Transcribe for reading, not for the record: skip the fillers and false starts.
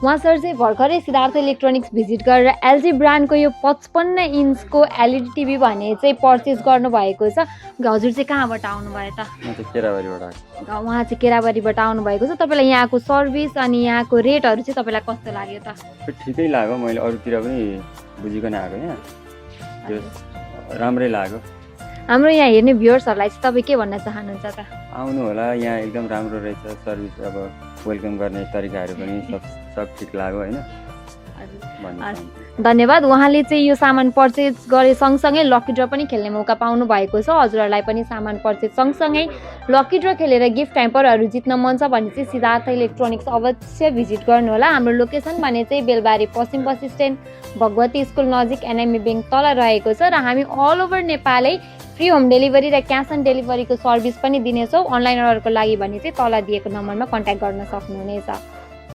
उहाँ सर चाहिँ भर्खरै सिद्धार्थ इलेक्ट्रोनिक्स भिजिट गरेर एलजी ब्रान्डको यो 55 इन्चको एलइडी टिभी भने चाहिँ पर्चेस गर्नुभएको छ। हजुर चाहिँ कहाँबाट आउनुभयो त? म चाहिँ केराबारीबाट आएको। उहाँ चाहिँ केराबारीबाट आउनुभएको छ। तपाईँलाई यहाँको सर्भिस अनि यहाँको रेटहरू चाहिँ तपाईँलाई कस्तो लाग्यो त? ठिकै लाग्यो, मैले अरूतिर पनि बुझिकन आएको, यहाँ त्यो राम्रै लाग्यो। हाम्रो यहाँ हेर्ने भ्युअर्सहरूलाई चाहिँ तपाईँ के भन्न चाहनुहुन्छ त? आउनु होला, यहाँ एकदम राम्रो रहेछ सर्भिस, अब वेलकम गर्ने तरिकाहरू पनि सब ठिक लाग्यो होइन। धन्यवाद। उहाँले चाहिँ यो सामान पर्चेस गरे सँगसँगै लकी ड्र पनि खेल्ने मौका पाउनु भएको छ। हजुरहरूलाई पनि सामान पर्चेस सँगसँगै लकी ड्र खेलेर गिफ्ट ह्याम्परहरू जित्न मन छ भने चाहिँ सिद्धार्थ इलेक्ट्रोनिक्स अवश्य भिजिट गर्नुहोला। हाम्रो लोकेसन भने चाहिँ बेलबारी पश्चिम बस स्ट्यान्ड भगवती स्कुल नजिक एनएमई ब्याङ्क तल रहेको छ र हामी अल ओभर नेपालै फ्री होम डेलिभरी र क्यास अन डेलिभरीको सर्भिस पनि दिनेछौँ। अनलाइन अर्डरको लागि भने चाहिँ तल दिएको नम्बरमा कन्ट्याक्ट गर्न सक्नुहुनेछ।